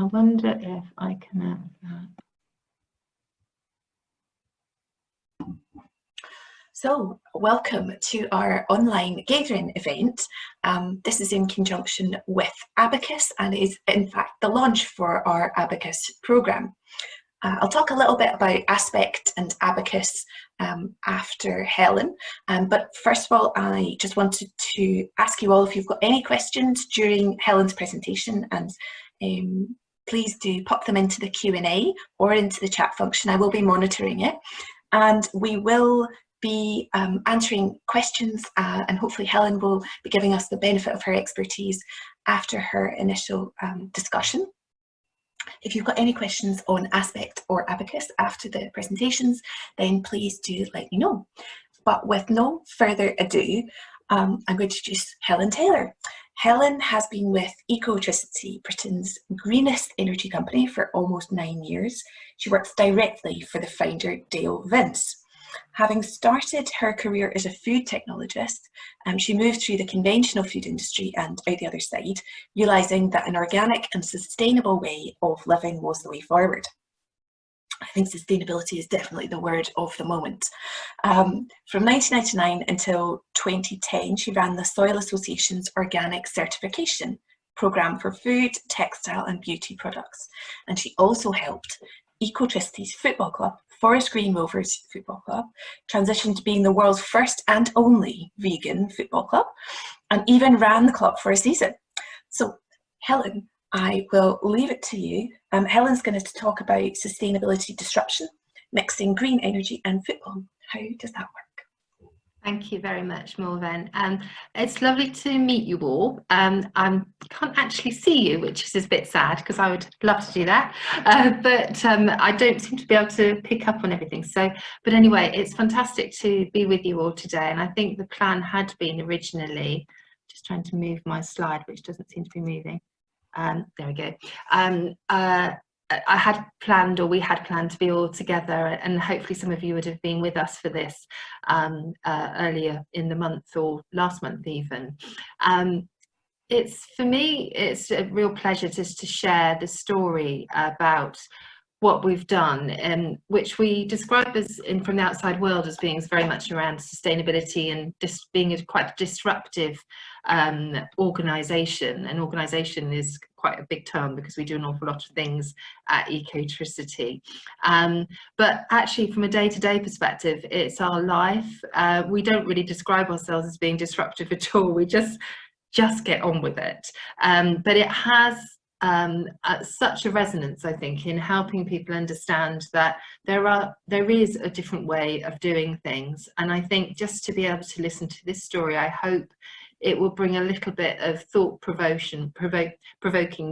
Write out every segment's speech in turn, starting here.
I wonder if I can So, welcome to our online Gaitherin event. This is in conjunction with ABaCuSS and is in fact the launch for our ABaCuSS programme. I'll talk a little bit about Aspect and ABaCuSS after Helen, but first of all I just wanted to ask you all if you've got any questions during Helen's presentation, and please do pop them into the Q&A or into the chat function. I will be monitoring it, and we will be answering questions, and hopefully Helen will be giving us the benefit of her expertise after her initial discussion. If you've got any questions on Aspect or ABaCuSS after the presentations, then please do let me know. But with no further ado, I'm going to introduce Helen Taylor. Helen has been with ABaCuSS, Britain's greenest energy company, for almost 9 years. She works directly for the founder, Dale Vince. Having started her career as a food technologist, she moved through the conventional food industry and out the other side, realising that an organic and sustainable way of living was the way forward. I think sustainability is definitely the word of the moment. From 1999 until 2010, she ran the Soil Association's Organic Certification programme for food, textile and beauty products. And she also helped ABaCuSS football club, Forest Green Rovers Football Club, transitioned to being the world's first and only vegan football club, and even ran the club for a season. So Helen, I will leave it to you. Helen's going to talk about sustainability disruption, mixing green energy and football. How does that work? Thank you very much, Morven. It's lovely to meet you all. I can't actually see you, which is a bit sad because I would love to do that, but I don't seem to be able to pick up on everything. But anyway, it's fantastic to be with you all today. And I think the plan had been originally, just trying to move my slide, which doesn't seem to be moving. There we go. I had planned, or we had planned, to be all together, and hopefully some of you would have been with us for this earlier in the month, or last month even. For me, it's a real pleasure just to share the story about what we've done, which we describe as, from the outside world, as being very much around sustainability and just being a quite disruptive organisation. And organisation is quite a big term because we do an awful lot of things at ABaCuSS. But actually, from a day-to-day perspective, it's our life. We don't really describe ourselves as being disruptive at all. We just get on with it. But it has such a resonance, I think, in helping people understand that there is a different way of doing things. And I think just to be able to listen to this story, I hope it will bring a little bit of thought provoking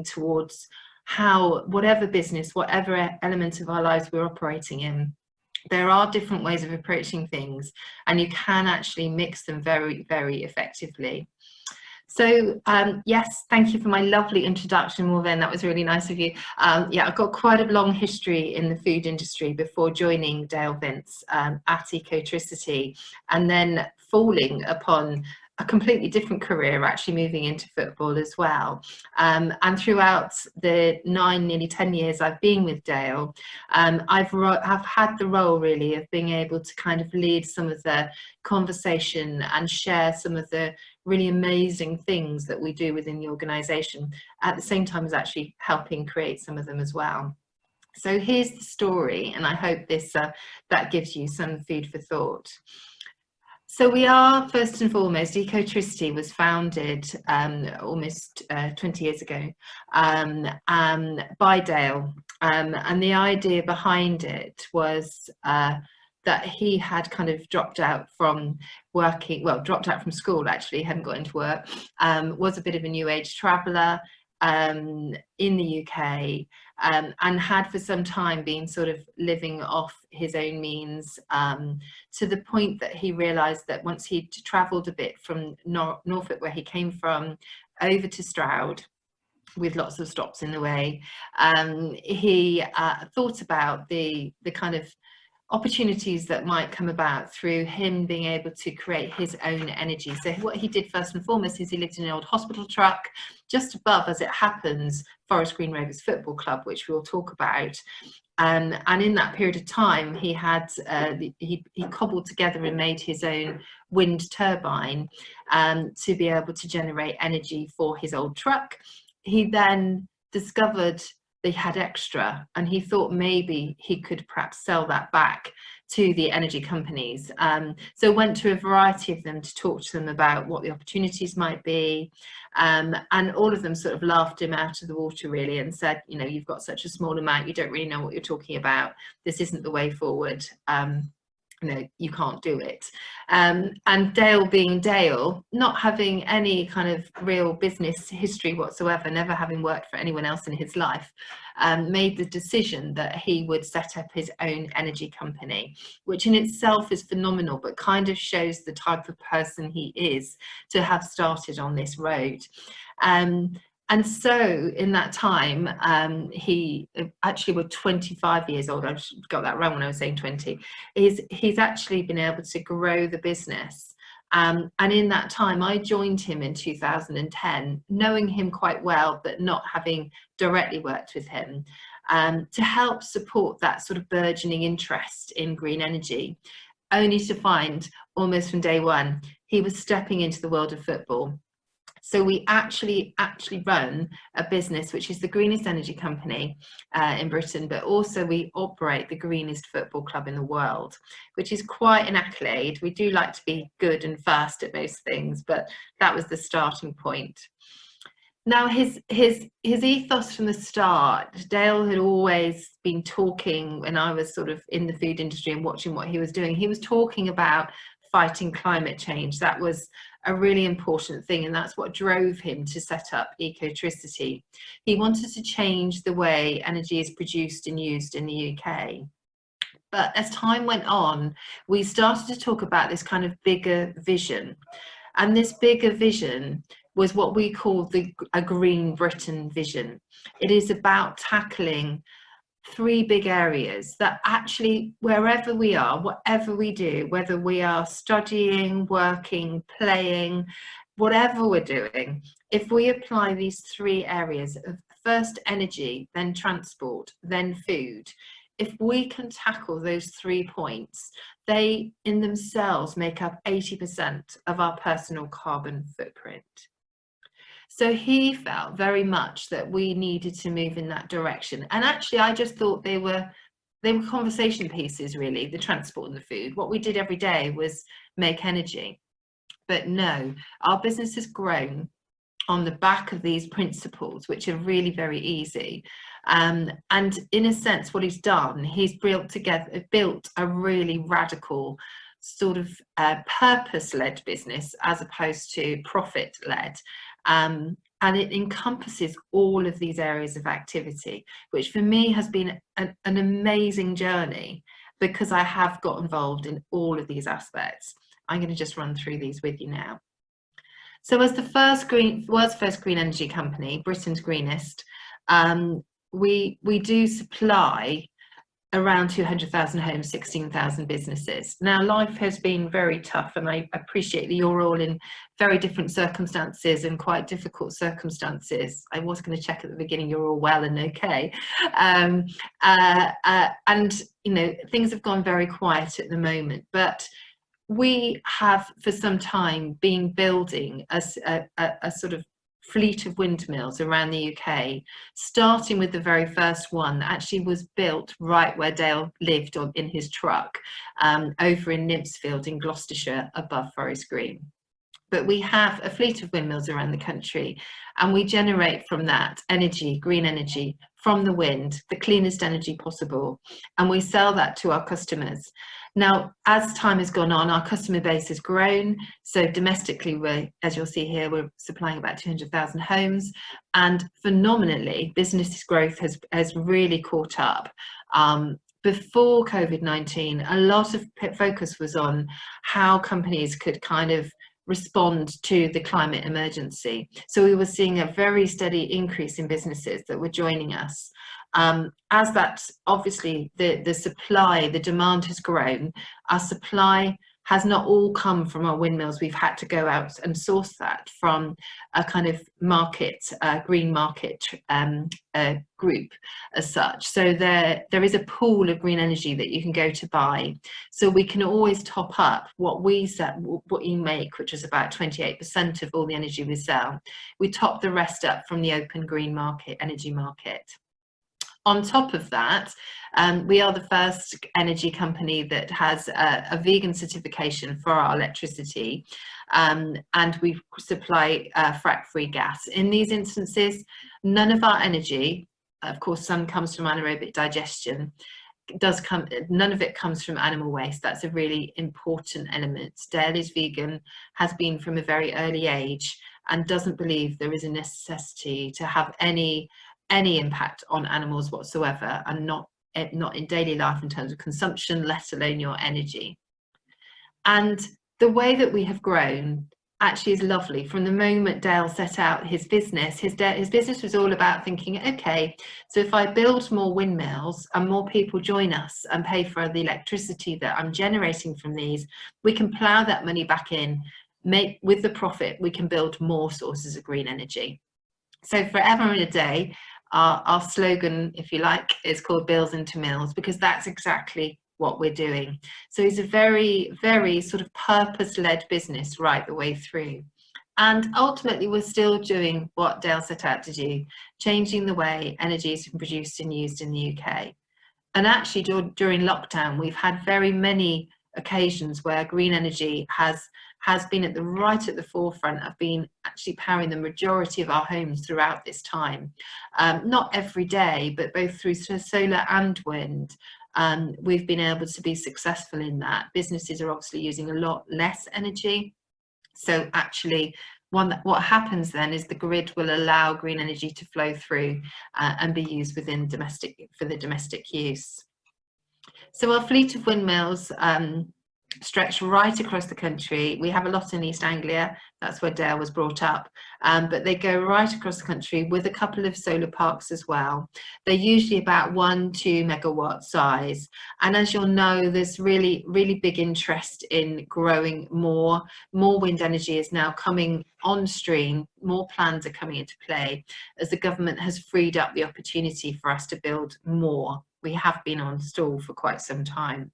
towards how, whatever business, whatever element of our lives we're operating in, there are different ways of approaching things, and you can actually mix them very, very effectively. So yes, thank you for my lovely introduction, Morven. That was really nice of you. Yeah, I've got quite a long history in the food industry before joining Dale Vince at ABaCuSS, and then falling upon a completely different career, actually moving into football as well. And throughout the nearly 10 years I've been with Dale, I've had the role really of being able to kind of lead some of the conversation and share some of the really amazing things that we do within the organisation, at the same time as actually helping create some of them as well. So here's the story, and I hope this that gives you some food for thought. So we are, first and foremost, ABaCuSS was founded almost 20 years ago by Dale, and the idea behind it was that he had kind of dropped out from working, well, dropped out from school actually, hadn't got into work, was a bit of a new age traveller in the UK, and had for some time been sort of living off his own means, to the point that he realised that once he'd travelled a bit from Norfolk, where he came from, over to Stroud, with lots of stops in the way, he thought about the kind of opportunities that might come about through him being able to create his own energy. So what he did first and foremost is he lived in an old hospital truck, just above, as it happens, Forest Green Rovers Football Club, which we'll talk about. And in that period of time, he had he cobbled together and made his own wind turbine to be able to generate energy for his old truck. He then discovered they had extra, and he thought maybe he could perhaps sell that back to the energy companies. So went to a variety of them to talk to them about what the opportunities might be, and all of them sort of laughed him out of the water really and said, you know, you've got such a small amount, you don't really know what you're talking about, this isn't the way forward. You know, you can't do it. And Dale, being Dale, not having any kind of real business history whatsoever, never having worked for anyone else in his life, made the decision that he would set up his own energy company, which in itself is phenomenal, but kind of shows the type of person he is to have started on this road. And so in that time, he actually was 25 years old. I got that wrong when I was saying 20. He's actually been able to grow the business. And in that time, I joined him in 2010, knowing him quite well, but not having directly worked with him, to help support that sort of burgeoning interest in green energy, only to find almost from day one, he was stepping into the world of football. So we actually run a business which is the greenest energy company in Britain, but also we operate the greenest football club in the world, which is quite an accolade. We do like to be good and fast at most things, but that was the starting point. Now his ethos from the start, Dale had always been talking, when I was sort of in the food industry and watching what he was doing, he was talking about fighting climate change. That was a really important thing, and that's what drove him to set up ABaCuSS. He wanted to change the way energy is produced and used in the UK. But as time went on, we started to talk about this kind of bigger vision. And this bigger vision was what we call a Green Britain vision. It is about tackling 3 big areas that actually, wherever we are, whatever we do, whether we are studying, working, playing, whatever we're doing, if we apply these 3 areas of first energy, then transport, then food, if we can tackle those 3 points, they in themselves make up 80% of our personal carbon footprint. So he felt very much that we needed to move in that direction. And actually, I just thought they were conversation pieces, really, the transport and the food. What we did every day was make energy. But no, our business has grown on the back of these principles, which are really very easy. And in a sense, what he's done, he's built a really radical sort of purpose-led business as opposed to profit-led. And it encompasses all of these areas of activity, which for me has been an amazing journey because I have got involved in all of these aspects. I'm going to just run through these with you now. So as the world's first green energy company, Britain's greenest, we do supply around 200,000 homes, 16,000 businesses. Now, life has been very tough, and I appreciate that you're all in very different circumstances and quite difficult circumstances. I was going to check at the beginning you're all well and okay. And, you know, things have gone very quiet at the moment, but we have for some time been building a sort of fleet of windmills around the UK, starting with the very first one that actually was built right where Dale lived in his truck, over in Nymphsfield in Gloucestershire above Forest Green. But we have a fleet of windmills around the country, and we generate from that energy, green energy, from the wind, the cleanest energy possible, and we sell that to our customers. Now, as time has gone on, our customer base has grown. So domestically, as you'll see here, we're supplying about 200,000 homes, and phenomenally, business growth has really caught up. Before COVID-19, a lot of focus was on how companies could kind of respond to the climate emergency. So we were seeing a very steady increase in businesses that were joining us. As that, obviously, the demand has grown, our supply has not all come from our windmills. We've had to go out and source that from a kind of market, green market group as such. So there is a pool of green energy that you can go to buy. So we can always top up what we make, which is about 28% of all the energy we sell. We top the rest up from the open green market, energy market. On top of that, we are the first energy company that has a vegan certification for our electricity, and we supply frac-free gas. In these instances, none of our energy, of course some comes from anaerobic digestion, none of it comes from animal waste. That's a really important element. Dale is vegan, has been from a very early age, and doesn't believe there is a necessity to have any impact on animals whatsoever, and not in daily life in terms of consumption, let alone your energy. And the way that we have grown actually is lovely. From the moment Dale set out his business, his business was all about thinking, okay, so if I build more windmills and more people join us and pay for the electricity that I'm generating from these, we can plough that money back in, with the profit, we can build more sources of green energy. So forever and a day, our slogan, if you like, is called Bills into Mills, because that's exactly what we're doing. So it's a very, very sort of purpose-led business right the way through. And ultimately, we're still doing what Dale set out to do, changing the way energy is produced and used in the UK. And actually, during lockdown, we've had very many occasions where green energy has been right at the forefront of being actually powering the majority of our homes throughout this time. Not every day, but both through solar and wind. We've been able to be successful in that. Businesses are obviously using a lot less energy. So actually, what happens then is the grid will allow green energy to flow through and be used within for the domestic use. So our fleet of windmills stretch right across the country. We have a lot in East Anglia, that's where Dale was brought up, but they go right across the country with a couple of solar parks as well. They're usually about 1-2 megawatt size, and as you'll know, there's really big interest in growing more wind energy is now coming on stream. More plans are coming into play as the government has freed up the opportunity for us to build more. We have been on stall for quite some time.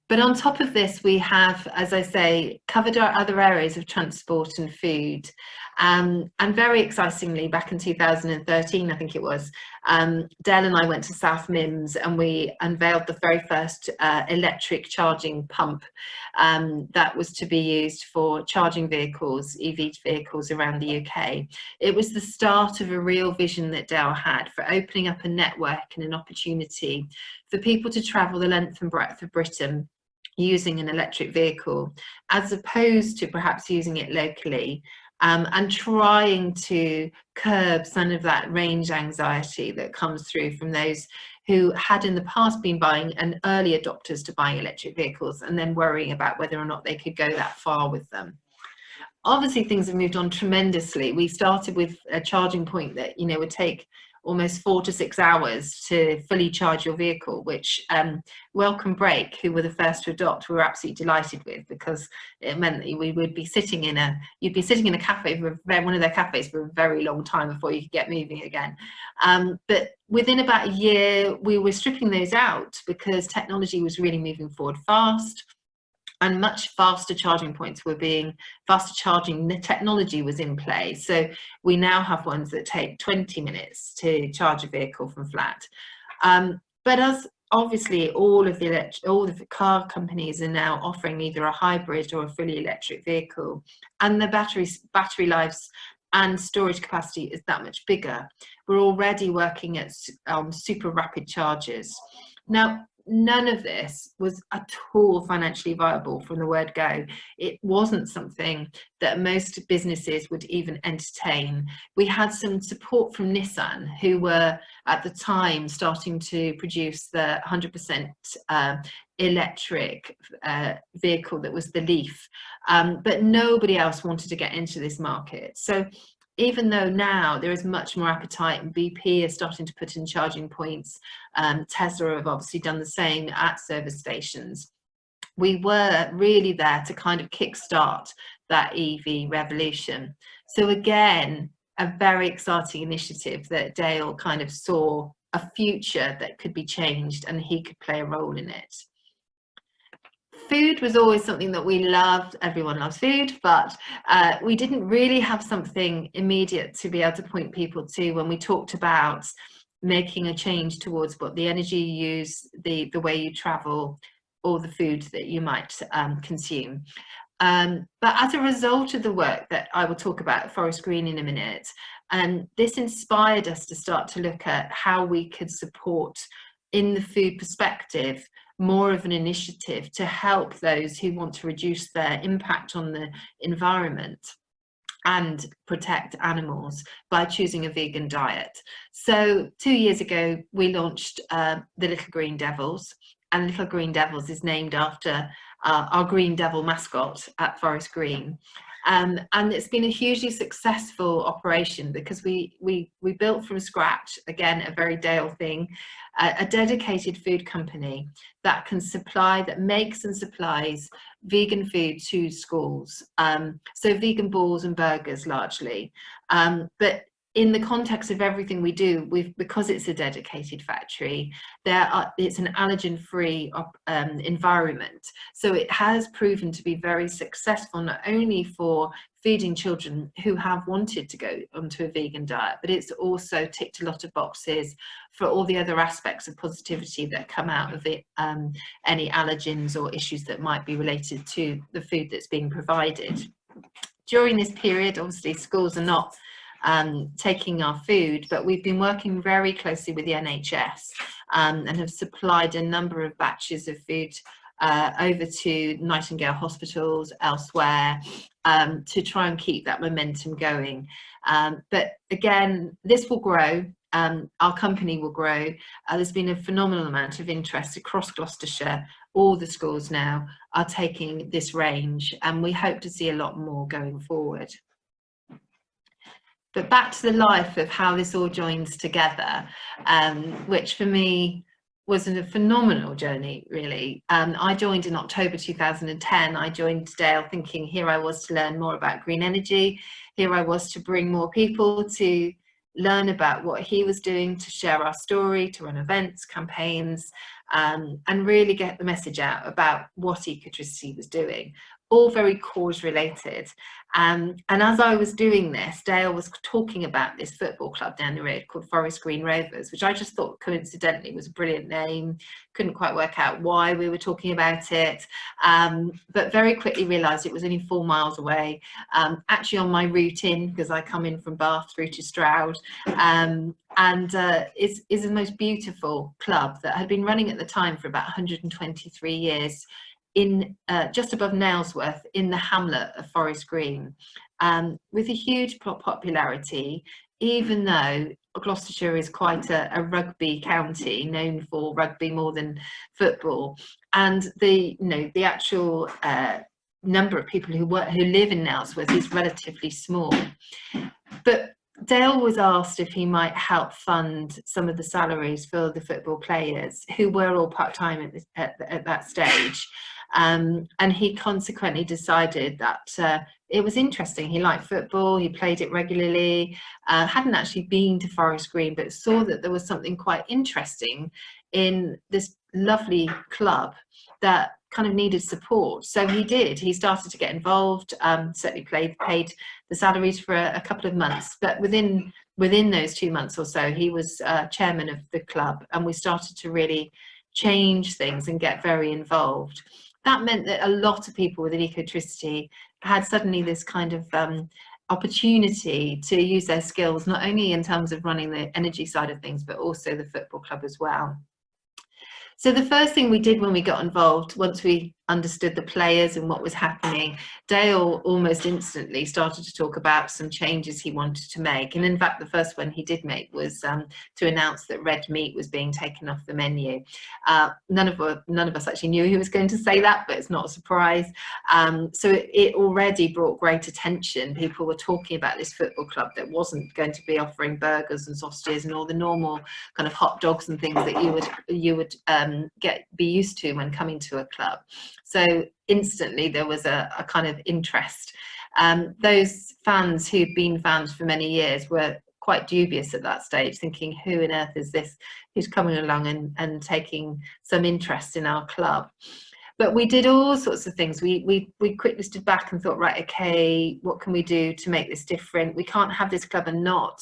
But on top of this, we have, as I say, covered our other areas of transport and food. And very excitingly, back in 2013, I think it was, Dale and I went to South Mims and we unveiled the very first electric charging pump that was to be used for charging vehicles, EV vehicles around the UK. It was the start of a real vision that Dale had for opening up a network and an opportunity for people to travel the length and breadth of Britain using an electric vehicle, as opposed to perhaps using it locally, and trying to curb some of that range anxiety that comes through from those who had in the past been buying and early adopters to buying electric vehicles and then worrying about whether or not they could go that far with them. Obviously, things have moved on tremendously. We started with a charging point that, would take almost 4 to 6 hours to fully charge your vehicle, which Welcome Break, who were the first to adopt, we were absolutely delighted with, because it meant that we would be sitting in you'd be sitting in a cafe, one of their cafes, for a very long time before you could get moving again. But within about a year, we were stripping those out because technology was really moving forward fast. And much faster charging points were faster charging, the technology was in play. So we now have ones that take 20 minutes to charge a vehicle from flat. But as obviously all of the car companies are now offering either a hybrid or a fully electric vehicle, and the battery lives and storage capacity is that much bigger, we're already working on super rapid chargers. Now, none of this was at all financially viable from the word go. It wasn't something that most businesses would even entertain. We had some support from Nissan, who were at the time starting to produce the 100% electric vehicle that was the Leaf, but nobody else wanted to get into this market. So even though now there is much more appetite and BP is starting to put in charging points, Tesla have obviously done the same at service stations, we were really there to kind of kickstart that EV revolution. So again, a very exciting initiative that Dale kind of saw a future that could be changed and he could play a role in it. Food was always something that we loved. Everyone loves food, but we didn't really have something immediate to be able to point people to when we talked about making a change towards what the energy you use, the way you travel, or the food that you might consume. But as a result of the work that I will talk about at Forest Green in a minute, this inspired us to start to look at how we could support, in the food perspective, more of an initiative to help those who want to reduce their impact on the environment and protect animals by choosing a vegan diet. So 2 years ago, we launched the Little Green Devils, and Little Green Devils is named after our Green Devil mascot at Forest Green. And it's been a hugely successful operation because we built from scratch, again, a very Dale thing, a dedicated food company that can supply, that makes and supplies vegan food to schools. So vegan balls and burgers largely. But in the context of everything we do, because it's a dedicated factory, it's an allergen-free environment. So it has proven to be very successful, not only for feeding children who have wanted to go onto a vegan diet, but it's also ticked a lot of boxes for all the other aspects of positivity that come out of it, any allergens or issues that might be related to the food that's being provided. During this period, obviously, schools are not taking our food, but we've been working very closely with the NHS and have supplied a number of batches of food over to Nightingale hospitals elsewhere to try and keep that momentum going. But again, this will grow. Our company will grow. There's been a phenomenal amount of interest across Gloucestershire. All the schools now are taking this range, and we hope to see a lot more going forward. But back to the life of how this all joins together, which for me was a phenomenal journey, really. I joined in October 2010. I joined Dale thinking here I was to learn more about green energy. Here I was to bring more people to learn about what he was doing, to share our story, to run events, campaigns, and really get the message out about what ecotricity was doing. All very cause related. And as I was doing this, Dale was talking about this football club down the road called Forest Green Rovers, which I just thought coincidentally was a brilliant name. Couldn't quite work out why we were talking about it, but very quickly realised it was only 4 miles away, actually on my route in, because I come in from Bath through to Stroud, and is the most beautiful club that had been running at the time for about 123 years. In just above Nailsworth, in the hamlet of Forest Green, with a huge popularity, even though Gloucestershire is quite a rugby county, known for rugby more than football, and the actual number of people who live in Nailsworth is relatively small. But Dale was asked if he might help fund some of the salaries for the football players, who were all part-time at that stage. And he consequently decided that it was interesting. He liked football, he played it regularly, hadn't actually been to Forest Green, but saw that there was something quite interesting in this lovely club that kind of needed support. So he did. He started to get involved, certainly paid the salaries for a couple of months, but within those 2 months or so, he was chairman of the club, and we started to really change things and get very involved. That meant that a lot of people within Ecotricity had suddenly this kind of opportunity to use their skills, not only in terms of running the energy side of things, but also the football club as well. So the first thing we did when we got involved, once we understood the players and what was happening, Dale almost instantly started to talk about some changes he wanted to make. And in fact, the first one he did make was to announce that red meat was being taken off the menu. None of us actually knew he was going to say that, but it's not a surprise. So it already brought great attention. People were talking about this football club that wasn't going to be offering burgers and sausages and all the normal kind of hot dogs and things that you would be used to when coming to a club. So instantly there was a kind of interest. Those fans who'd been fans for many years were quite dubious at that stage, thinking, who on earth is this who's coming along and taking some interest in our club? But we did all sorts of things. We quickly stood back and thought, right, okay, what can we do to make this different? We can't have this club and not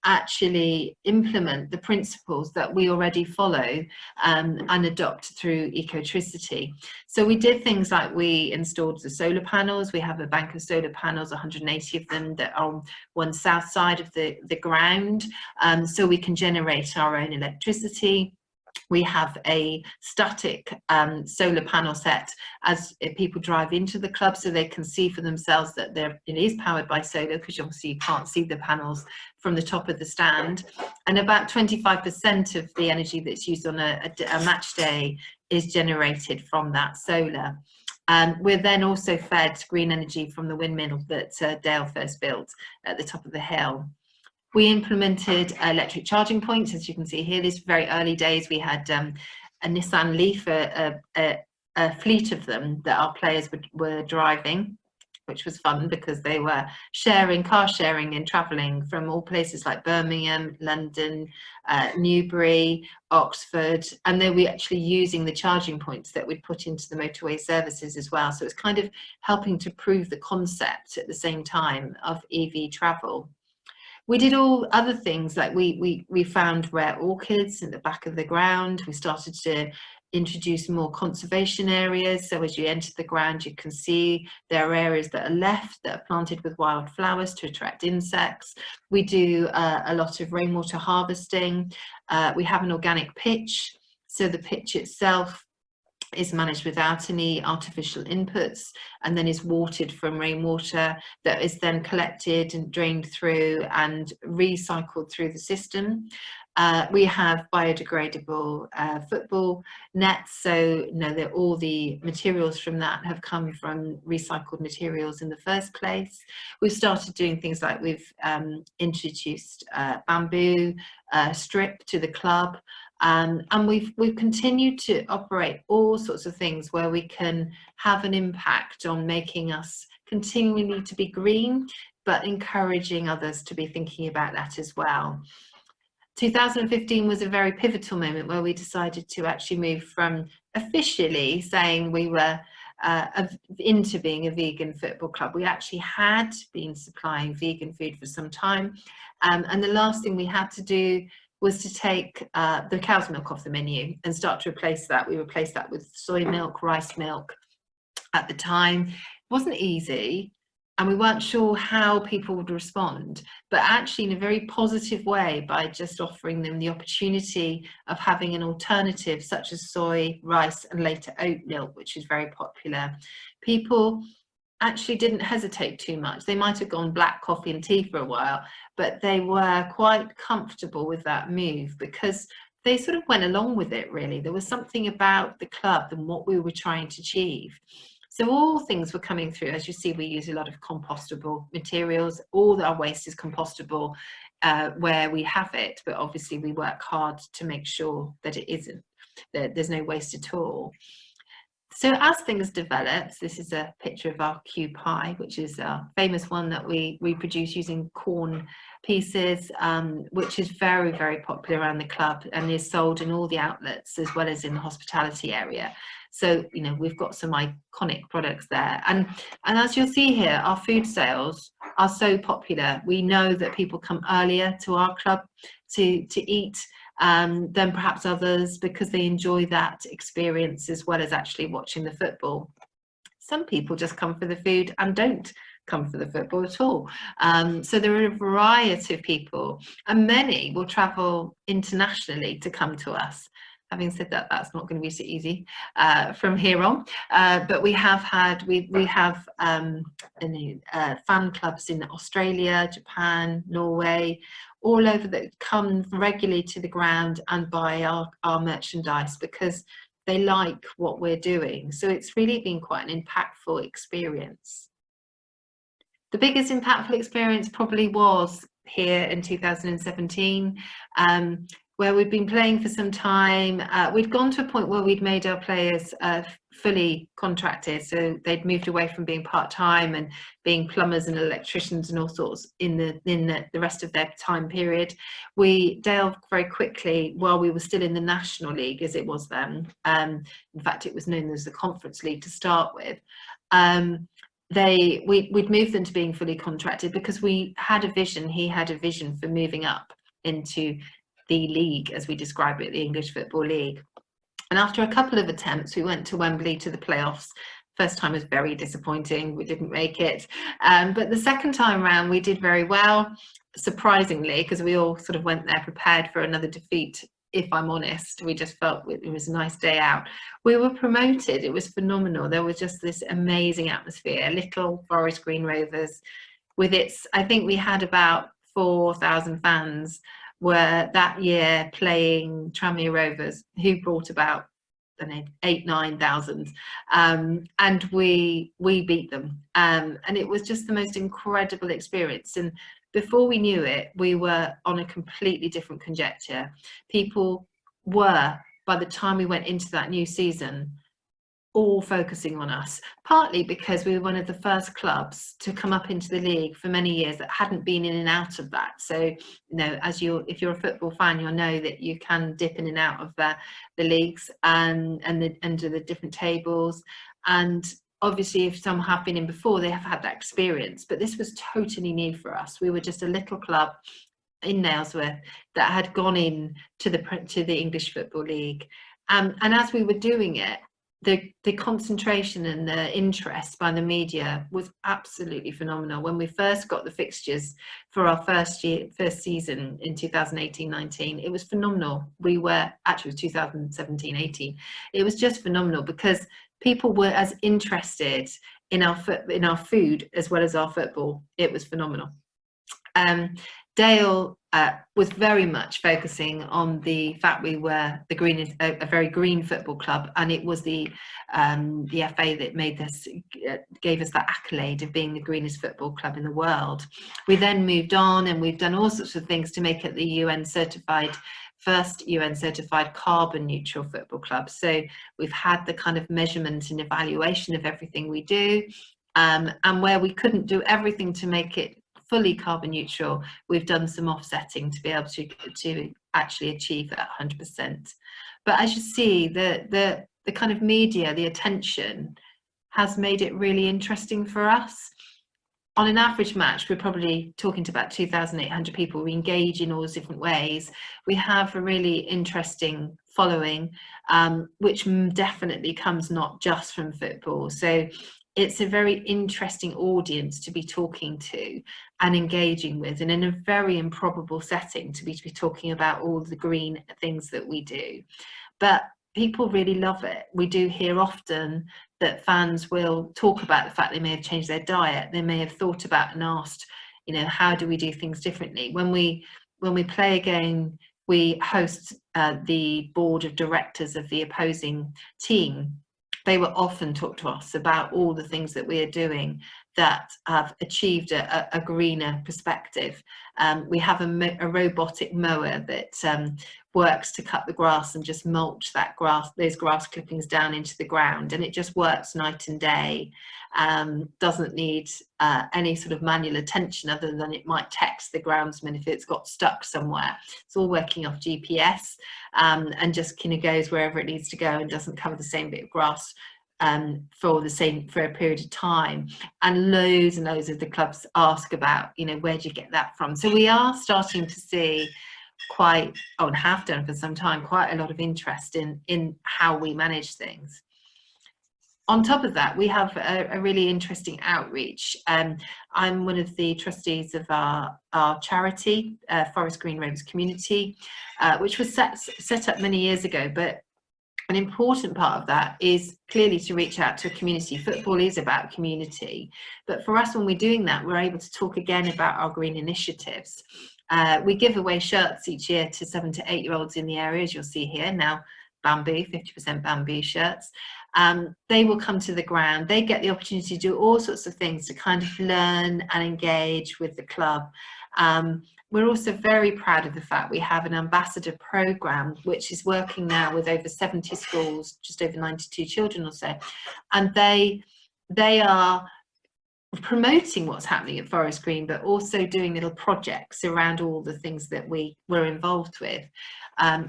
actually implement the principles that we already follow and adopt through ecotricity. So we did things like we installed the solar panels. We have a bank of solar panels, 180 of them, that are on one south side of the ground, so we can generate our own electricity. We have a static solar panel set as people drive into the club, so they can see for themselves that it is powered by solar, because obviously you can't see the panels from the top of the stand. And about 25% of the energy that's used on a match day is generated from that solar. We're then also fed green energy from the windmill that Dale first built at the top of the hill. We implemented electric charging points, as you can see here. These very early days, we had a Nissan Leaf, a fleet of them that our players were driving, which was fun because they were car sharing and travelling from all places like Birmingham, London, Newbury, Oxford, and they were actually using the charging points that we'd put into the motorway services as well. So it's kind of helping to prove the concept at the same time of EV travel. We did all other things, like we found rare orchids in the back of the ground. We started to introduce more conservation areas. So as you enter the ground, you can see there are areas that are left that are planted with wildflowers to attract insects. We do a lot of rainwater harvesting. We have an organic pitch. So the pitch itself is managed without any artificial inputs, and then is watered from rainwater that is then collected and drained through and recycled through the system. We have biodegradable football nets, so that all the materials from that have come from recycled materials in the first place. We've started doing things like we've introduced bamboo strip to the club. And we've continued to operate all sorts of things where we can have an impact on making us continually to be green, but encouraging others to be thinking about that as well. 2015 was a very pivotal moment where we decided to actually move from officially saying we were into being a vegan football club. We actually had been supplying vegan food for some time, and the last thing we had to do was to take the cow's milk off the menu and start to replace that. We replaced that with soy milk, rice milk. At the time, it wasn't easy, and we weren't sure how people would respond, but actually in a very positive way, by just offering them the opportunity of having an alternative such as soy, rice, and later oat milk, which is very popular. People actually didn't hesitate too much. They might have gone black coffee and tea for a while, but they were quite comfortable with that move because they sort of went along with it, really. There was something about the club and what we were trying to achieve. So all things were coming through. As you see, we use a lot of compostable materials. All our waste is compostable where we have it, but obviously we work hard to make sure that it isn't, that there's no waste at all. So as things developed, this is a picture of our Q pie, which is a famous one that we produce using corn pieces, which is very, very popular around the club and is sold in all the outlets as well as in the hospitality area. So, we've got some iconic products there. And as you'll see here, our food sales are so popular. We know that people come earlier to our club to eat than perhaps others because they enjoy that experience as well as actually watching the football. Some people just come for the food and don't come for the football at all. So there are a variety of people, and many will travel internationally to come to us. Having said that, that's not going to be so easy from here on. But we have had, we have fan clubs in Australia, Japan, Norway, all over that come regularly to the ground and buy our merchandise because they like what we're doing. So it's really been quite an impactful experience. The biggest impactful experience probably was here in 2017. where we'd been playing for some time. We'd gone to a point where we'd made our players fully contracted, so they'd moved away from being part-time and being plumbers and electricians and all sorts in the rest of their time period. We delved very quickly, while we were still in the National League as it was then, in fact it was known as the Conference League to start with, we'd moved them to being fully contracted because we had a vision, he had a vision for moving up into the league, as we describe it, the English Football League. And after a couple of attempts, we went to Wembley to the playoffs. First time was very disappointing, we didn't make it. But the second time around, we did very well, surprisingly, because we all sort of went there prepared for another defeat. If I'm honest, we just felt it was a nice day out. We were promoted, it was phenomenal. There was just this amazing atmosphere, little Forest Green Rovers with its, I think we had about 4,000 fans were that year playing Tranmere Rovers, who brought about, I don't know, 8,000-9,000, and we beat them, and it was just the most incredible experience. And before we knew it, we were on a completely different conjecture. People were, by the time we went into that new season, all focusing on us, partly because we were one of the first clubs to come up into the league for many years that hadn't been in and out of that. So, you know, if you're a football fan, you'll know that you can dip in and out of the leagues and the different tables. And obviously, if some have been in before, they have had that experience. But this was totally new for us. We were just a little club in Nailsworth that had gone in to the English Football League, and as we were doing it, the concentration and the interest by the media was absolutely phenomenal. When we first got the fixtures for our first season in 2018-19, it was phenomenal. We were, actually it was 2017-18, it was just phenomenal because people were as interested in our food as well as our football. It was phenomenal. Dale was very much focusing on the fact we were a very green football club, and it was the FA that gave us that accolade of being the greenest football club in the world. We then moved on, and we've done all sorts of things to make it the first UN certified carbon neutral football club. So we've had the kind of measurement and evaluation of everything we do, and where we couldn't do everything to make it fully carbon neutral, we've done some offsetting to be able to actually achieve that 100%. But as you see, the kind of media, the attention has made it really interesting for us. On an average match, we're probably talking to about 2,800 people. We engage in all those different ways. We have a really interesting following, which definitely comes not just from football. So it's a very interesting audience to be talking to and engaging with, and in a very improbable setting to be talking about all the green things that we do. But people really love it. We do hear often that fans will talk about the fact they may have changed their diet, they may have thought about and asked, you know, how do we do things differently? When we play a game, we host the board of directors of the opposing team. They will often talk to us about all the things that we are doing that have achieved a greener perspective. We have a robotic mower that works to cut the grass and just mulch those grass clippings down into the ground, and it just works night and day. Doesn't need any sort of manual attention other than it might text the groundsman if it's got stuck somewhere. It's all working off GPS, and just kind of goes wherever it needs to go and doesn't cover the same bit of grass for a period of time. And loads and loads of the clubs ask about, you know, where do you get that from? So we are starting to see and have done for some time, quite a lot of interest in how we manage things. On top of that, we have a really interesting outreach. I'm one of the trustees of our charity, Forest Green Rovers Community, which was set up many years ago, but an important part of that is clearly to reach out to a community. Football is about community, but for us, when we're doing that, we're able to talk again about our green initiatives. We give away shirts each year to 7 to 8 year olds in the area, as you'll see here now. Bamboo, 50% bamboo shirts. They will come to the ground. They get the opportunity to do all sorts of things to kind of learn and engage with the club. we're also very proud of the fact we have an ambassador program which is working now with over 70 schools, just over 92 children or so, and they are promoting what's happening at Forest Green, but also doing little projects around all the things that we were involved with.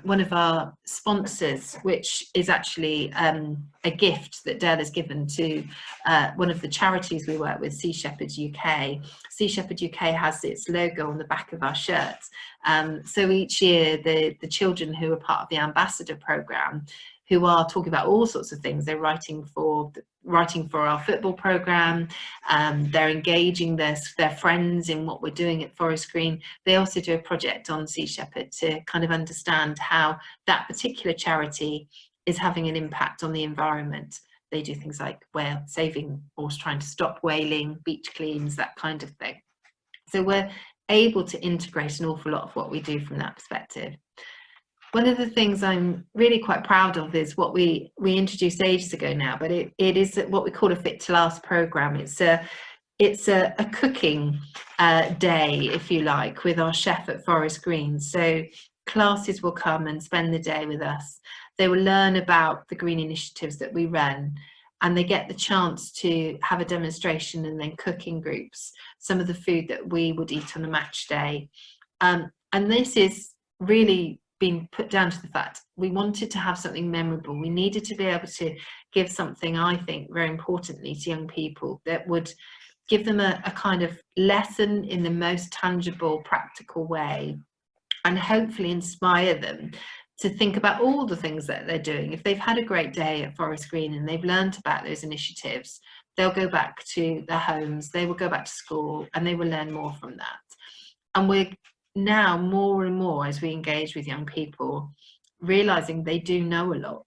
One of our sponsors, which is actually a gift that Dale has given to one of the charities we work with, Sea Shepherd UK. Sea Shepherd UK has its logo on the back of our shirts. So each year, the children who are part of the ambassador program, who are talking about all sorts of things, they're writing for our football program, they're engaging their friends in what we're doing at Forest Green. They also do a project on Sea Shepherd to kind of understand how that particular charity is having an impact on the environment. They do things like whale saving or trying to stop whaling, beach cleans, that kind of thing. So we're able to integrate an awful lot of what we do from that perspective. One of the things I'm really quite proud of is what we introduced ages ago now, but it is what we call a Fit to Last program. It's a cooking day, if you like, with our chef at Forest Green. So classes will come and spend the day with us. They will learn about the green initiatives that we run, and they get the chance to have a demonstration and then cook in groups some of the food that we would eat on a match day. And this is really been put down to the fact we wanted to have something memorable. We needed to be able to give something, I think, very importantly to young people that would give them a kind of lesson in the most tangible, practical way, and hopefully inspire them to think about all the things that they're doing. If they've had a great day at Forest Green and they've learned about those initiatives, they'll go back to their homes, they will go back to school, and they will learn more from that. And we're now more and more, as we engage with young people, realizing they do know a lot.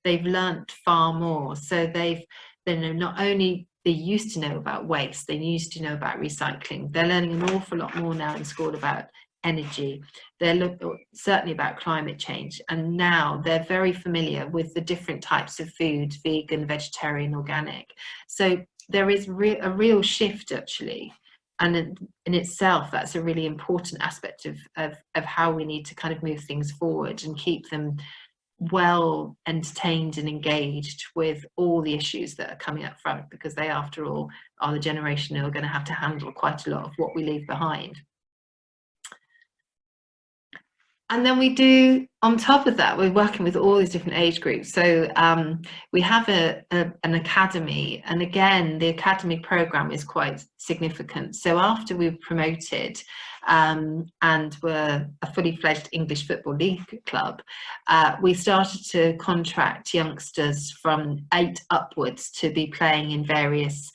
They've learnt far more. So they know not only they used to know about waste, they used to know about recycling. They're learning an awful lot more now in school about energy. They're certainly about climate change. And now they're very familiar with the different types of food, vegan, vegetarian, organic. So there is a real shift, actually. And in itself, that's a really important aspect of how we need to kind of move things forward and keep them well entertained and engaged with all the issues that are coming up front, because they, after all, are the generation who are going to have to handle quite a lot of what we leave behind. And then we do, on top of that, we're working with all these different age groups. So we have an academy, and again, the academy program is quite significant. So after we've promoted and were a fully fledged English Football League club, we started to contract youngsters from 8 upwards to be playing in various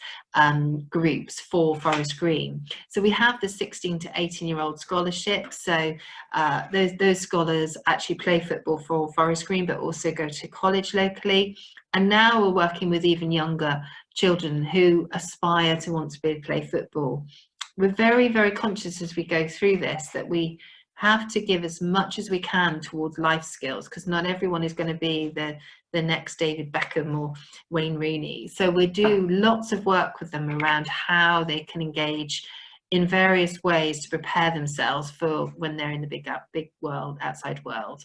groups for Forest Green. So we have the 16 to 18-year-old scholarship. So those scholars actually play football for Forest Green, but also go to college locally. And now we're working with even younger children who aspire to want to play football. We're very, very conscious as we go through this that we have to give as much as we can towards life skills, because not everyone is going to be the next David Beckham or Wayne Rooney. So we do lots of work with them around how they can engage in various ways to prepare themselves for when they're in the big world, outside world.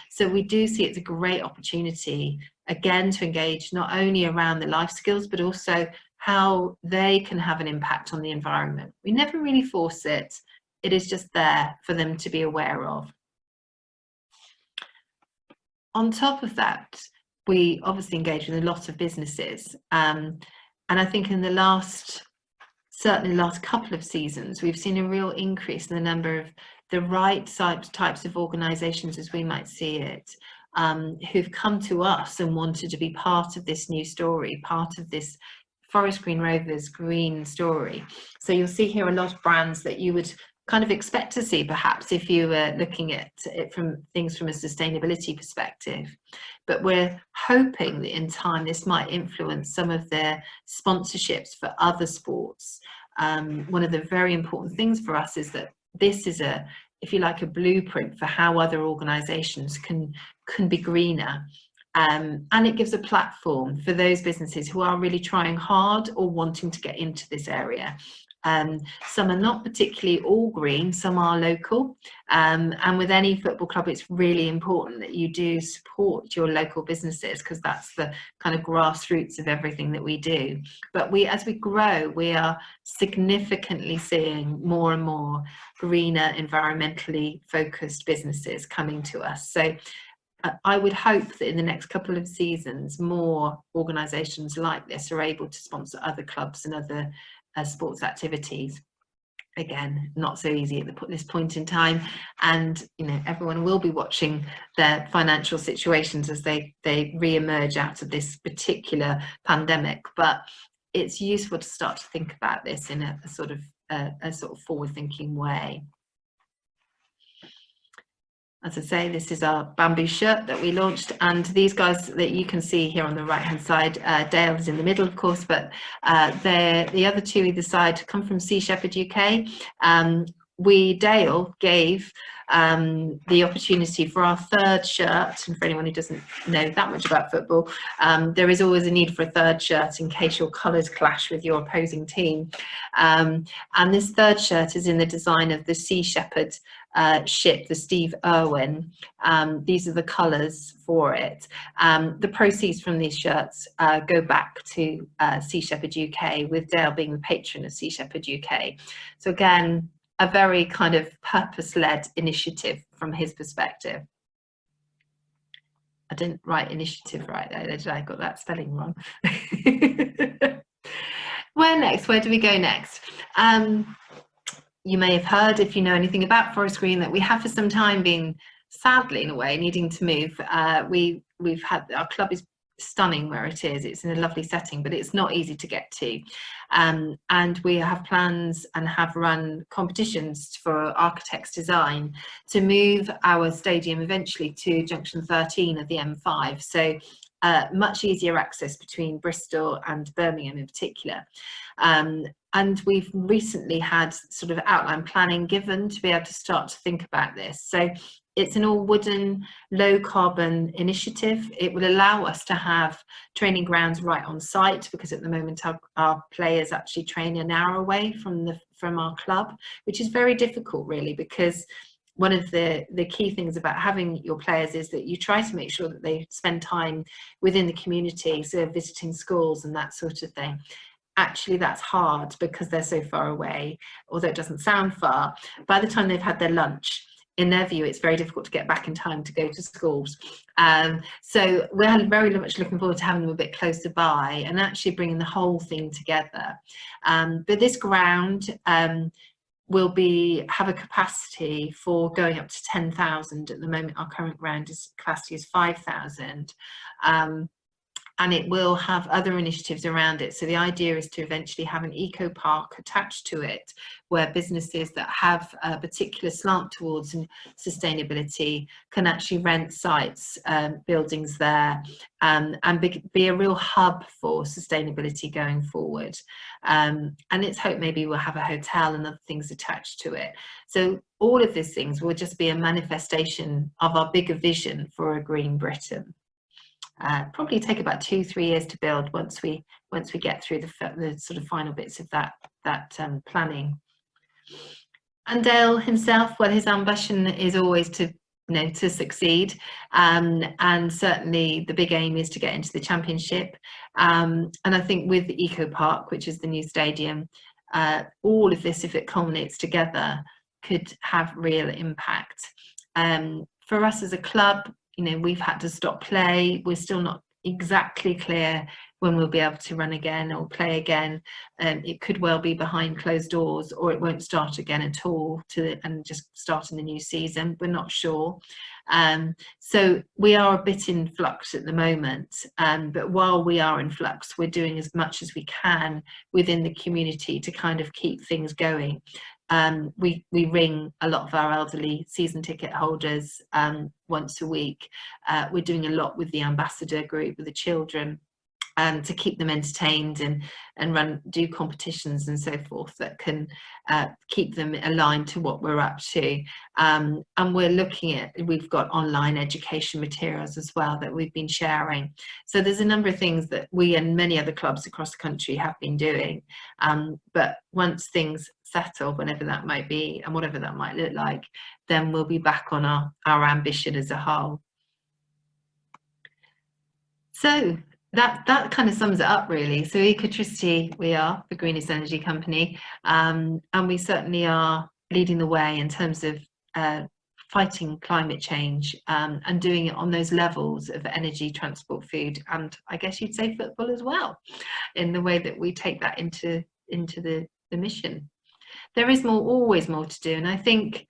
So we do see it's a great opportunity, again, to engage not only around the life skills, but also how they can have an impact on the environment. We never really force it. It is just there for them to be aware of. On top of that, we obviously engage with a lot of businesses. And I think in certainly the last couple of seasons, we've seen a real increase in the number of the right types of organisations, as we might see it, who've come to us and wanted to be part of this new story, part of this Forest Green Rovers green story. So you'll see here a lot of brands that you would kind of expect to see perhaps if you were looking at it from a sustainability perspective. But we're hoping that in time this might influence some of their sponsorships for other sports. One of the very important things for us is that this is if you like, a blueprint for how other organisations can be greener. And it gives a platform for those businesses who are really trying hard or wanting to get into this area. Some are not particularly all green, some are local. And with any football club, it's really important that you do support your local businesses, because that's the kind of grassroots of everything that we do. But as we grow, we are significantly seeing more and more greener, environmentally focused businesses coming to us. So I would hope that in the next couple of seasons, more organisations like this are able to sponsor other clubs and other sports activities. Again, not so easy at this point in time, and everyone will be watching their financial situations as they re-emerge out of this particular pandemic. But it's useful to start to think about this in a sort of forward-thinking way. As I say, this is our bamboo shirt that we launched, and these guys that you can see here on the right hand side, Dale is in the middle, of course, but the other two either side come from Sea Shepherd UK. Dale gave the opportunity for our third shirt, and for anyone who doesn't know that much about football, there is always a need for a third shirt in case your colours clash with your opposing team. And this third shirt is in the design of the Sea Shepherd ship, the Steve Irwin. These are the colours for it. The proceeds from these shirts go back to Sea Shepherd UK, with Dale being the patron of Sea Shepherd UK. So again, a very kind of purpose-led initiative from his perspective. I didn't write initiative right there, did I? Got that spelling wrong. Where next? Where do we go next? You may have heard, if you know anything about Forest Green, that we have for some time been, sadly in a way, needing to move. We've had, our club is stunning where it is. It's in a lovely setting, but it's not easy to get to. And we have plans and have run competitions for architects design to move our stadium eventually to junction 13 of the M5. So much easier access between Bristol and Birmingham in particular. And we've recently had sort of outline planning given to be able to start to think about this. So it's an all wooden, low carbon initiative. It will allow us to have training grounds right on site, because at the moment our players actually train an hour away from our club, which is very difficult really, because one of the key things about having your players is that you try to make sure that they spend time within the community, so visiting schools and that sort of thing. Actually, that's hard because they're so far away, although it doesn't sound far. By the time they've had their lunch, in their view, it's very difficult to get back in time to go to schools. So we're very much looking forward to having them a bit closer by and actually bringing the whole thing together. But this ground will have a capacity for going up to 10,000. At the moment, our current ground capacity is 5,000. And it will have other initiatives around it. So the idea is to eventually have an eco park attached to it, where businesses that have a particular slant towards sustainability can actually rent sites, buildings there, and be a real hub for sustainability going forward. And it's hope maybe we'll have a hotel and other things attached to it. So all of these things will just be a manifestation of our bigger vision for a green Britain. Probably take about 2-3 years to build once we get through the sort of final bits of that planning. And Dale himself, well, his ambition is always to succeed, and certainly the big aim is to get into the championship. And I think with the Eco Park, which is the new stadium, all of this, if it culminates together, could have real impact. For us as a club, we've had to stop play. We're still not exactly clear when we'll be able to run again or play again. It could well be behind closed doors, or it won't start again at all and just start in the new season. We're not sure. So we are a bit in flux at the moment. But while we are in flux, we're doing as much as we can within the community to kind of keep things going. We ring a lot of our elderly season ticket holders once a week. We're doing a lot with the ambassador group, with the children. to keep them entertained and do competitions and so forth that can keep them aligned to what we're up to. And we're looking at, we've got online education materials as well that we've been sharing. So there's a number of things that we and many other clubs across the country have been doing. But once things settle, whenever that might be and whatever that might look like, then we'll be back on our ambition as a whole. So that kind of sums it up, really. So ABaCuSS, we are the greenest energy company, and we certainly are leading the way in terms of fighting climate change, and doing it on those levels of energy, transport, food, and I guess you'd say football as well, in the way that we take that into the mission. There is always more to do, and I think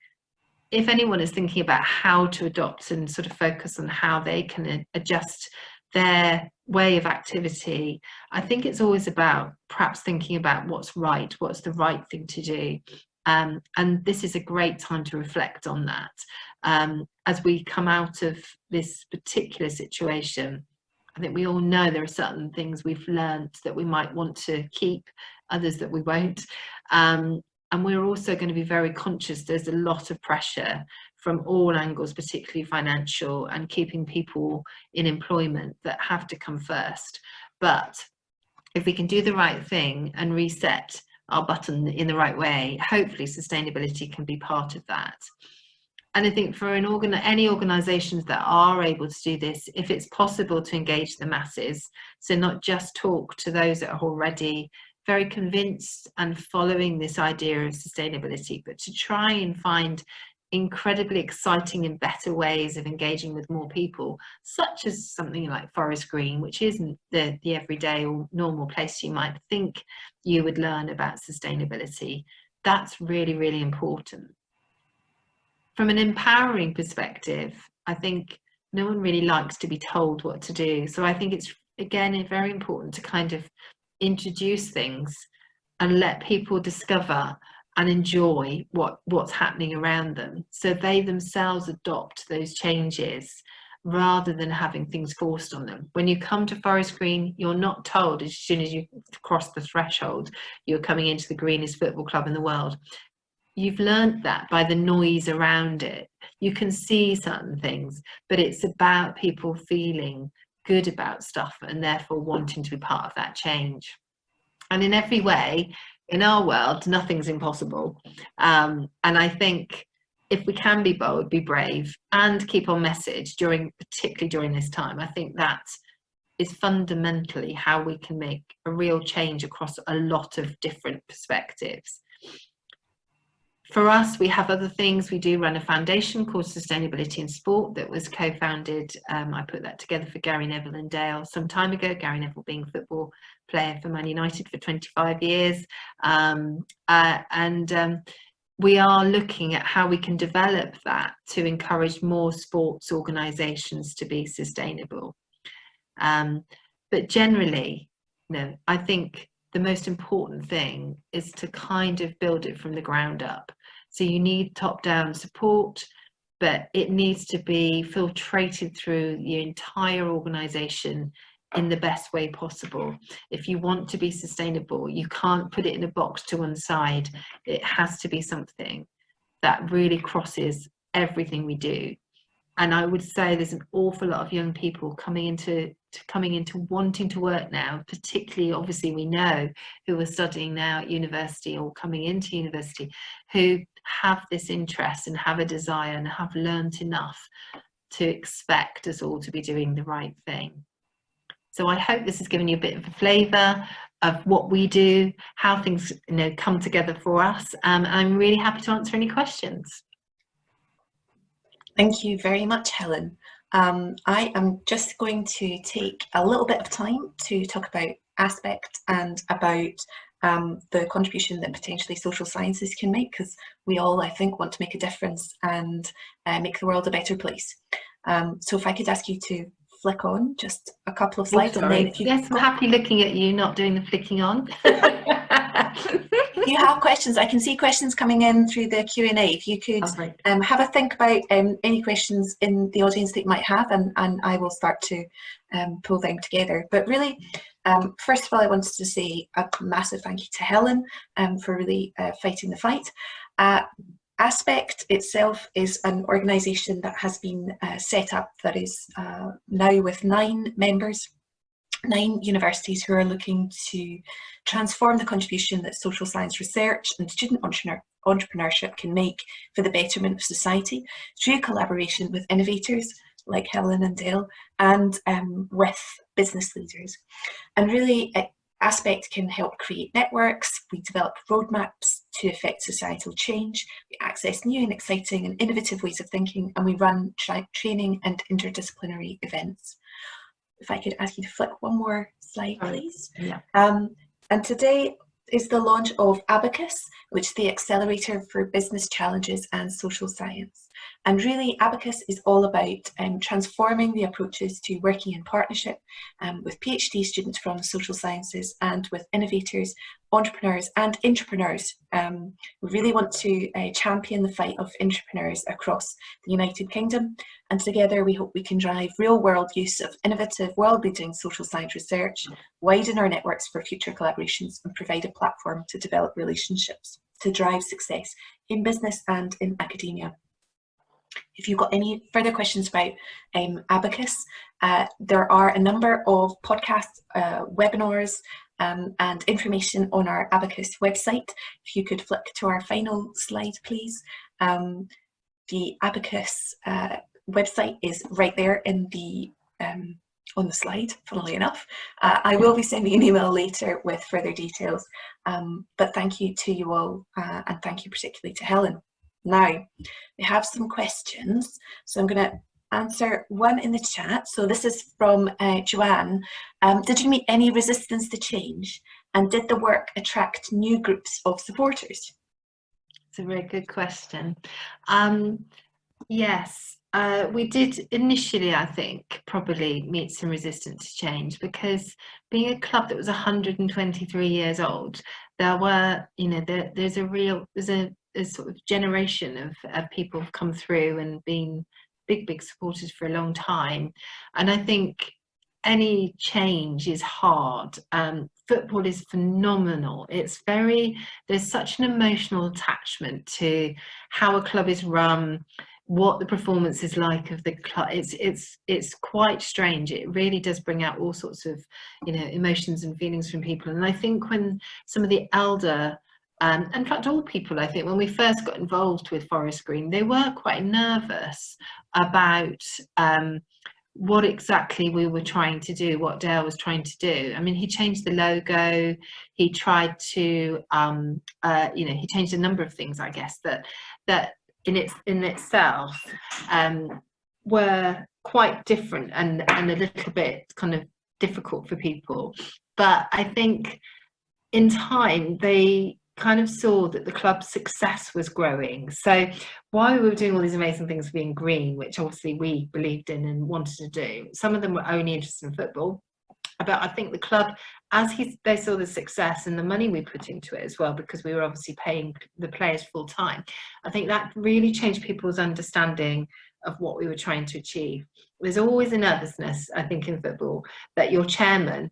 if anyone is thinking about how to adopt and sort of focus on how they can adjust their way of activity, I think it's always about perhaps thinking about what's the right thing to do. And this is a great time to reflect on that. As we come out of this particular situation, I think we all know there are certain things we've learned that we might want to keep, others that we won't. And we're also going to be very conscious there's a lot of pressure from all angles, particularly financial, and keeping people in employment that have to come first. But if we can do the right thing and reset our button in the right way, hopefully sustainability can be part of that. And I think for any organisations that are able to do this, if it's possible to engage the masses, so not just talk to those that are already very convinced and following this idea of sustainability, but to try and find incredibly exciting and better ways of engaging with more people, such as something like Forest Green, which isn't the everyday or normal place you might think you would learn about sustainability. That's really, really important. From an empowering perspective, I think no one really likes to be told what to do. So I think it's, again, very important to kind of introduce things and let people discover and enjoy what's happening around them, so they themselves adopt those changes rather than having things forced on them. When you come to Forest Green, you're not told as soon as you cross the threshold you're coming into the greenest football club in the world. You've learned that by the noise around it. You can see certain things, but it's about people feeling good about stuff and therefore wanting to be part of that change. And in every way, in our world, nothing's impossible. And I think if we can be bold, be brave, and keep on message particularly during this time, I think that is fundamentally how we can make a real change across a lot of different perspectives. For us, we have other things. We do run a foundation called Sustainability in Sport that was co-founded. I put that together for Gary Neville and Dale some time ago, Gary Neville being a football player for Man United for 25 years. We are looking at how we can develop that to encourage more sports organisations to be sustainable. But generally, I think the most important thing is to kind of build it from the ground up. So you need top-down support, but it needs to be filtrated through the entire organisation in the best way possible. If you want to be sustainable, you can't put it in a box to one side. It has to be something that really crosses everything we do. And I would say there's an awful lot of young people coming into wanting to work now, particularly obviously we know who are studying now at university or coming into university, who have this interest and have a desire and have learnt enough to expect us all to be doing the right thing. So I hope this has given you a bit of a flavour of what we do, how things come together for us. I'm really happy to answer any questions. Thank you very much, Helen. I am just going to take a little bit of time to talk about aspect and about the contribution that potentially social sciences can make, because we all, I think, want to make a difference and make the world a better place. So if I could ask you to flick on just a couple of slides. And then if you yes, I'm happy looking at you, not doing the flicking on. If you have questions, I can see questions coming in through the Q&A. If you could have a think about any questions in the audience that you might have, and I will start to pull them together. But really, First of all, I wanted to say a massive thank you to Helen for really fighting the fight. Aspect itself is an organisation that has been set up that is now with 9 members, 9 universities who are looking to transform the contribution that social science research and student entrepreneurship can make for the betterment of society through collaboration with innovators like Helen and Dale and with business leaders. And really, Aspect can help create networks, we develop roadmaps to affect societal change, we access new and exciting and innovative ways of thinking, and we run training and interdisciplinary events. If I could ask you to flick one more slide, please. Yeah. And today is the launch of ABaCuSS, which is the accelerator for business challenges and social science. And really, ABaCuSS is all about transforming the approaches to working in partnership with PhD students from the social sciences and with innovators, entrepreneurs and intrapreneurs. We really want to champion the fight of intrapreneurs across the United Kingdom, and together we hope we can drive real-world use of innovative, world-leading social science research, widen our networks for future collaborations, and provide a platform to develop relationships to drive success in business and in academia. If you've got any further questions about ABaCuSS, there are a number of podcasts, webinars, and information on our ABaCuSS website. If you could flick to our final slide, please. The ABaCuSS website is right there in the on the slide, funnily enough. I will be sending an email later with further details, but thank you to you all, and thank you particularly to Helen. Now, we have some questions, so I'm going to answer one in the chat. So this is from Joanne. Did you meet any resistance to change, and did the work attract new groups of supporters? It's a very good question. Yes, we did initially, I think, probably meet some resistance to change, because being a club that was 123 years old, there were, you know, there's a sort of generation of people have come through and been big supporters for a long time. And I think any change is hard. Football is phenomenal. There's such an emotional attachment to how a club is run, what the performance is like of the club. It's quite strange. It really does bring out all sorts of, you know, emotions and feelings from people. And I think when some of the elder, in fact all people, I think when we first got involved with Forest Green, they were quite nervous about what exactly we were trying to do, what Dale was trying to do. I mean, he changed the logo, he tried to, you know, he changed a number of things, I guess, that in itself were quite different and a little bit kind of difficult for people. But I think in time they kind of saw that the club's success was growing. So while we were doing all these amazing things being green, which obviously we believed in and wanted to do, some of them were only interested in football. But I think the club, as they saw the success and the money we put into it as well, because we were obviously paying the players full time, I think that really changed people's understanding of what we were trying to achieve. There's always a nervousness, I think, in football that your chairman,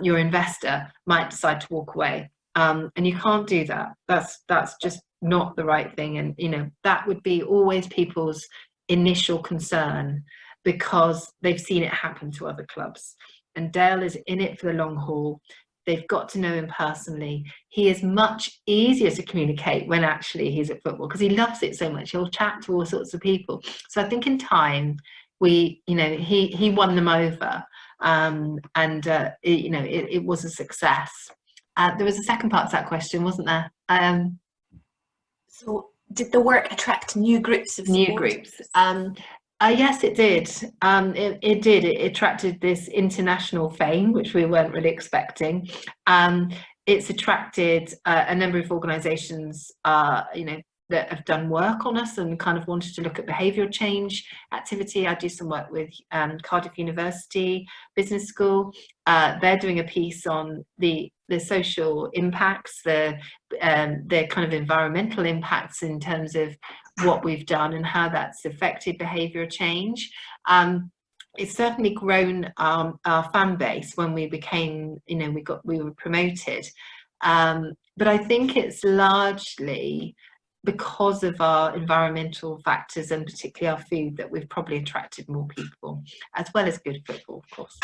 your investor might decide to walk away. And you can't do that. That's just not the right thing. And, you know, that would be always people's initial concern, because they've seen it happen to other clubs. And Dale is in it for the long haul. They've got to know him personally. He is much easier to communicate when actually he's at football, because he loves it so much. He'll chat to all sorts of people. So I think in time, you know, he won them over, you know, it was a success. There was a second part to that question, wasn't there? So did the work attract new groups of supporters? New groups. Yes, it did. It did. It attracted this international fame, which we weren't really expecting. It's attracted a number of organisations, you know, that have done work on us and kind of wanted to look at behavioural change activity. I do some work with Cardiff University Business School. They're doing a piece on the social impacts, the kind of environmental impacts in terms of what we've done and how that's affected behavioural change. it's certainly grown our fan base when we became, we were promoted. But I think it's largely because of our environmental factors, and particularly our food, that we've probably attracted more people, as well as good football, of course.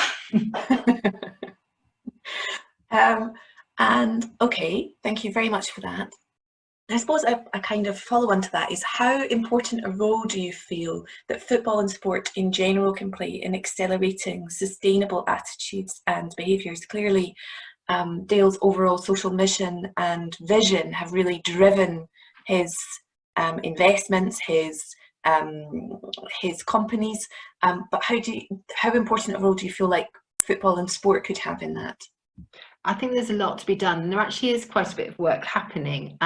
And okay, thank you very much for that. I suppose a kind of follow-on to that is, how important a role do you feel that football and sport in general can play in accelerating sustainable attitudes and behaviours? Clearly, Dale's overall social mission and vision have really driven his investments, his companies. But how important a role do you feel like football and sport could have in that? I think there's a lot to be done, and there actually is quite a bit of work happening.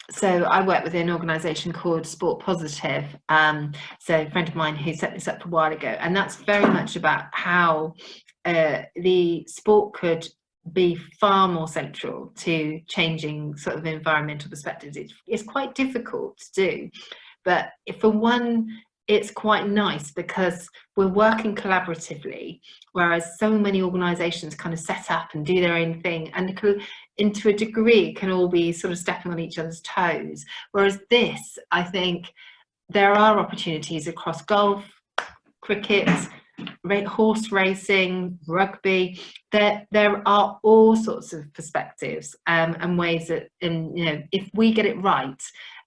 So I work with an organisation called Sport Positive. So a friend of mine who set this up a while ago, and that's very much about how the sport could be far more central to changing sort of environmental perspectives. It's quite difficult to do, but for one, it's quite nice because we're working collaboratively, whereas so many organisations kind of set up and do their own thing, and to a degree can all be sort of stepping on each other's toes. Whereas this, I think there are opportunities across golf, cricket, horse racing, rugby. There are all sorts of perspectives and ways that, if we get it right,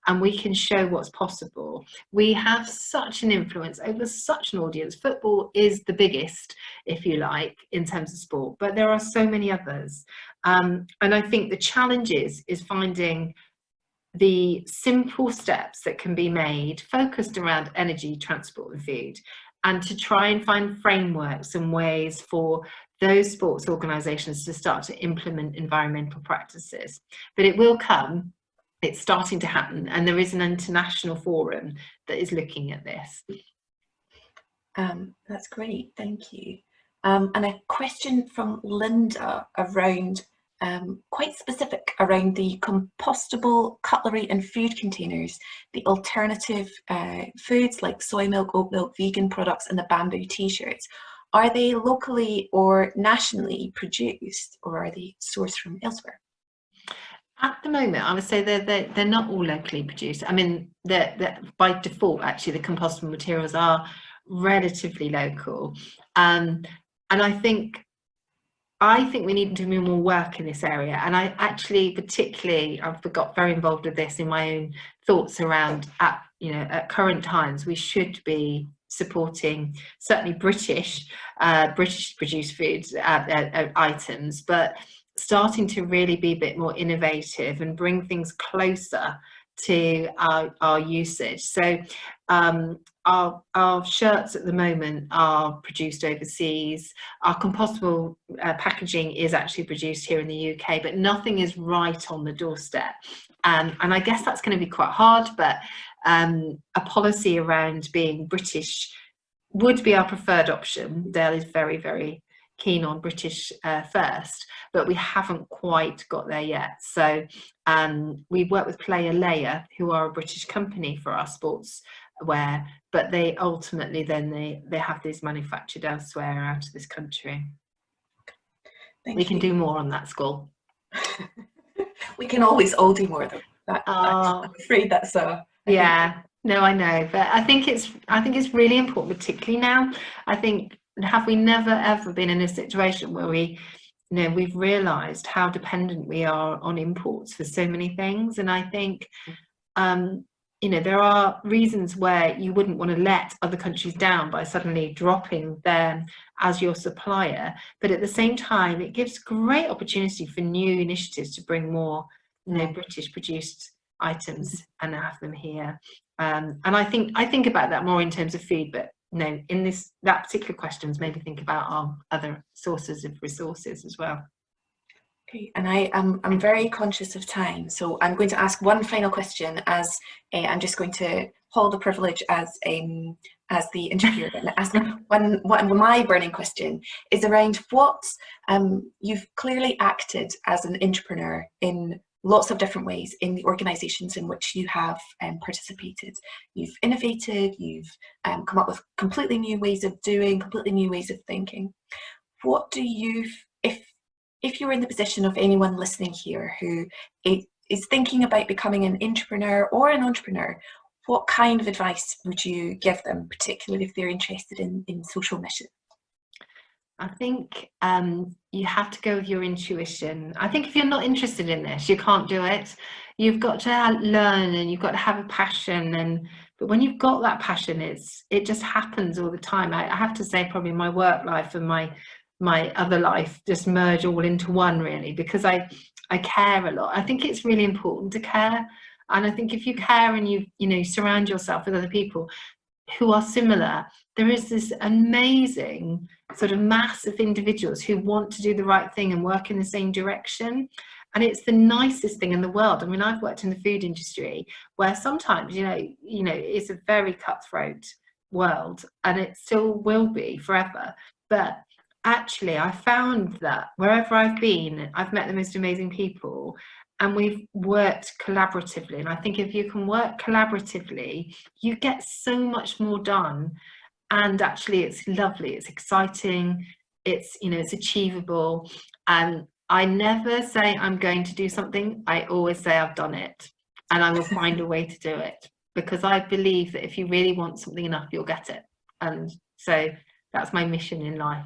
and we can show what's possible, we have such an influence over such an audience. Football is the biggest, if you like, in terms of sport, but there are so many others. And I think the challenge is finding the simple steps that can be made, focused around energy, transport and food, and to try and find frameworks and ways for those sports organisations to start to implement environmental practices. But it will come. It's starting to happen, and there is an international forum that is looking at this. That's great, thank you. And a question from Linda around, quite specific, around the compostable cutlery and food containers, the alternative foods like soy milk, oat milk, vegan products, and the bamboo t-shirts. Are they locally or nationally produced, or are they sourced from elsewhere? At the moment, I would say they're not all locally produced. I mean, by default, actually, the compostable materials are relatively local. And I think we need to do more work in this area. And I actually, particularly, I've got very involved with this in my own thoughts around, at current times, we should be supporting certainly British produced foods items, but starting to really be a bit more innovative and bring things closer to our usage. So our shirts at the moment are produced overseas. Our compostable packaging is actually produced here in the UK, but nothing is right on the doorstep. And I guess that's going to be quite hard, but a policy around being British would be our preferred option. Dale is very, very keen on British first, but we haven't quite got there yet. So we work with Player Layer, who are a British company for our sports wear, but they ultimately then they have these manufactured elsewhere out of this country. We can do more on that score. We can always all do more though. I'm afraid that's yeah. No, I know, but I think it's really important, particularly now. I think, have we never ever been in a situation where we've realised how dependent we are on imports for so many things? And I think there are reasons where you wouldn't want to let other countries down by suddenly dropping them as your supplier, but at the same time it gives great opportunity for new initiatives to bring more British produced items and have them here. And I think about that more in terms of food, but in that particular questions, maybe think about our other sources of resources as well. Okay, and I'm very conscious of time, so I'm going to ask one final question, as I'm just going to hold the privilege as the interviewer, and ask my burning question is around what you've clearly acted as an entrepreneur in lots of different ways in the organisations in which you have participated. You've innovated, you've come up with completely new ways of doing, completely new ways of thinking. What do you, if you're in the position of anyone listening here who is thinking about becoming an intrapreneur or an entrepreneur, what kind of advice would you give them, particularly if they're interested in social mission? I think you have to go with your intuition. I think if you're not interested in this, you can't do it. You've got to learn, and you've got to have a passion. But when you've got that passion, it just happens all the time. I have to say, probably my work life and my other life just merge all into one, really, because I care a lot. I think it's really important to care, and I think if you care and you surround yourself with other people who are similar, there is this amazing sort of mass of individuals who want to do the right thing and work in the same direction. And it's the nicest thing in the world. I mean, I've worked in the food industry where sometimes, it's a very cutthroat world, and it still will be forever. But actually, I found that wherever I've been, I've met the most amazing people, and we've worked collaboratively. And I think if you can work collaboratively, you get so much more done. And actually, it's lovely, it's exciting, it's achievable. And I never say I'm going to do something. I always say I've done it, and I will find a way to do it, because I believe that if you really want something enough, you'll get it. And so that's my mission in life.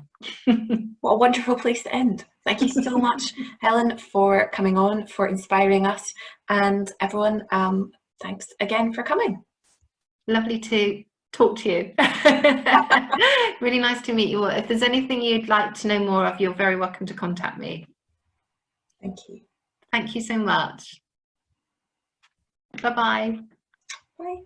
What a wonderful place to end. Thank you so much, Helen, for coming on, for inspiring us, and everyone, thanks again for coming. Lovely to talk to you. Really nice to meet you all. If there's anything you'd like to know more of, you're very welcome to contact me. Thank you. Thank you so much. Bye-bye. Bye.